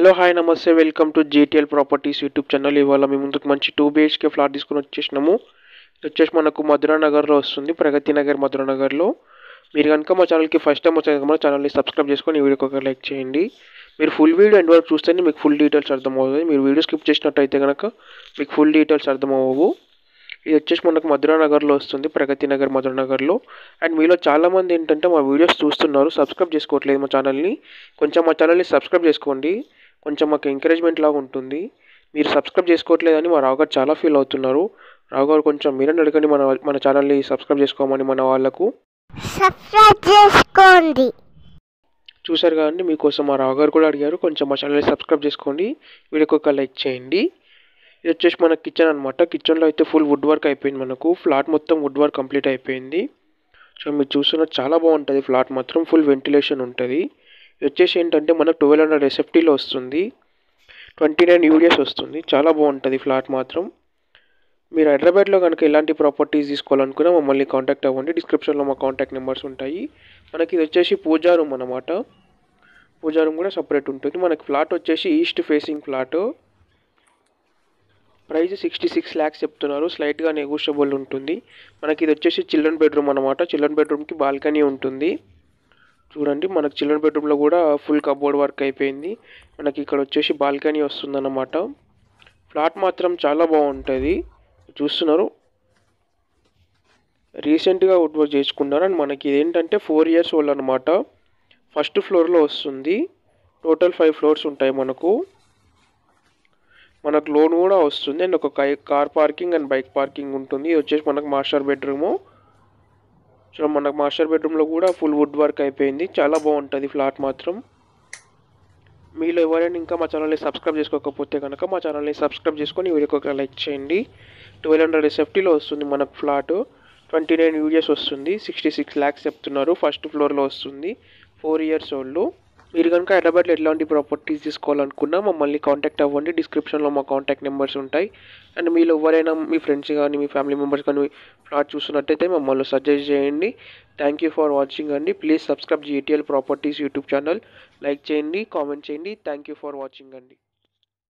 Hello hi నమస్తే welcome to GTL properties YouTube channel. ఇవాళ మీ ముందుకు మంచి 2 BHK ఫ్లాట్ తీసుకొని వచ్చేసినాము. ఇది వచ్చేసి మనకు మధురా నగర్లో వస్తుంది, ప్రగతి నగర్ మధురా నగర్లో. మీరు కనుక మా ఛానల్కి ఫస్ట్ టైం వచ్చాక మన ఛానల్ని సబ్స్క్రైబ్ చేసుకొని ఈ వీడియోకి ఒక లైక్ చేయండి. మీరు ఫుల్ వీడియో ఎండ్ వరకు చూస్తేనే మీకు ఫుల్ డీటెయిల్స్ అర్థమవుతుంది. మీరు వీడియో స్కిప్ చేసినట్టయితే కనుక మీకు ఫుల్ డీటెయిల్స్ అర్థమవ్వవు. ఇది వచ్చేసి మనకు మధురా నగర్లో వస్తుంది, ప్రగతి నగర్ మధురా నగర్లో. అండ్ మీలో చాలామంది ఏంటంటే మా వీడియోస్ చూస్తున్నారు, సబ్స్క్రైబ్ చేసుకోవట్లేదు మా ఛానల్ని. కొంచెం మా ఛానల్ని సబ్స్క్రైబ్ చేసుకోండి, కొంచెం మాకు ఎంకరేజ్మెంట్ లాగా ఉంటుంది. మీరు సబ్స్క్రైబ్ చేసుకోవట్లేదని మా రావు గారు చాలా ఫీల్ అవుతున్నారు. రావు గారు కొంచెం మీరని అడగండి మన మన ఛానల్ని సబ్స్క్రైబ్ చేసుకోమని మన వాళ్ళకు. సబ్స్క్రైబ్ చేసుకోండి. చూసారు కదండి, మీకోసం మా రావు గారు కూడా అడిగారు, కొంచెం మా ఛానల్ని సబ్స్క్రైబ్ చేసుకోండి, వీడియోకి ఒక లైక్ చేయండి. ఇది వచ్చేసి మన కిచెన్ అనమాట. కిచెన్లో అయితే ఫుల్ వుడ్ వర్క్ అయిపోయింది, మనకు ఫ్లాట్ మొత్తం వుడ్ వర్క్ కంప్లీట్ అయిపోయింది. సో మీరు చూస్తున్న చాలా బాగుంటుంది ఫ్లాట్, మాత్రం ఫుల్ వెంటిలేషన్ ఉంటుంది. ఇది వచ్చేసి ఏంటంటే మనకు 1200 SFTలో వస్తుంది, 29 UDS వస్తుంది. చాలా బాగుంటుంది ఫ్లాట్ మాత్రం. మీరు హైదరాబాద్లో కనుక ఎలాంటి ప్రాపర్టీస్ తీసుకోవాలనుకున్నా మమ్మల్ని కాంటాక్ట్ అవ్వండి, డిస్క్రిప్షన్లో మా కాంటాక్ట్ నెంబర్స్ ఉంటాయి. మనకి ఇది వచ్చేసి పూజా రూమ్ అనమాట. పూజా రూమ్ కూడా సపరేట్ ఉంటుంది. మనకి ఫ్లాట్ వచ్చేసి east facing flat. Price 66 lakhs చెప్తున్నారు, స్లైట్గా నెగోషియబుల్ ఉంటుంది. మనకి ఇది వచ్చేసి చిల్డ్రన్ బెడ్రూమ్ అనమాట. చిల్డ్రన్ బెడ్రూమ్కి బాల్కనీ ఉంటుంది. చూడండి, మనకు చిల్డ్రన్ బెడ్రూమ్లో కూడా ఫుల్ కబోర్డ్ వర్క్ అయిపోయింది. మనకి ఇక్కడ వచ్చేసి బాల్కనీ వస్తుందన్నమాట. ఫ్లాట్ మాత్రం చాలా బాగుంటుంది. చూస్తున్నారు, రీసెంట్గా వుడ్ వర్క్ చేసుకున్నారు. అండ్ మనకి ఇదేంటంటే 4 years ఓల్డ్ అనమాట. ఫస్ట్ ఫ్లోర్లో వస్తుంది. టోటల్ 5 floors ఉంటాయి మనకు. మనకు లోన్ కూడా వస్తుంది. అండ్ ఒక car parking and bike parking ఉంటుంది. ఇది వచ్చేసి మనకు మాస్టర్ బెడ్రూము. సో మనకు మాస్టర్ బెడ్రూమ్లో కూడా ఫుల్ వుడ్ వర్క్ అయిపోయింది. చాలా బాగుంటుంది ఫ్లాట్ మాత్రం. మీలో ఎవరైనా ఇంకా మా ఛానల్ని సబ్స్క్రైబ్ చేసుకోకపోతే కనుక మా ఛానల్ని సబ్స్క్రైబ్ చేసుకొని వీడియోకి ఒక లైక్ చేయండి. 1200 SFTలో వస్తుంది మనకు ఫ్లాట్. 29 UDS వస్తుంది. 66 lakhs చెప్తున్నారు. ఫస్ట్ ఫ్లోర్లో వస్తుంది. 4 years ఓల్డ్. మీరు కనుక హైదరాబాద్లో ఎలాంటి ప్రాపర్టీస్ తీసుకోవాలనుకున్నా మమ్మల్ని కాంటాక్ట్ అవ్వండి, డిస్క్రిప్షన్లో మా కాంటాక్ట్ నెంబర్స్ ఉంటాయి. అండ్ మీరు ఎవరైనా మీ ఫ్రెండ్స్ కానీ మీ ఫ్యామిలీ మెంబర్స్ కానీ ఫ్లాట్ చూస్తున్నట్టయితే మమ్మల్ని సజెస్ట్ చేయండి. థ్యాంక్ యూ ఫర్ వాచింగ్ అండి. Please subscribe GTL properties YouTube channel. Like చేయండి, కామెంట్ చేయండి. థ్యాంక్ యూ ఫర్ వాచింగ్ అండి.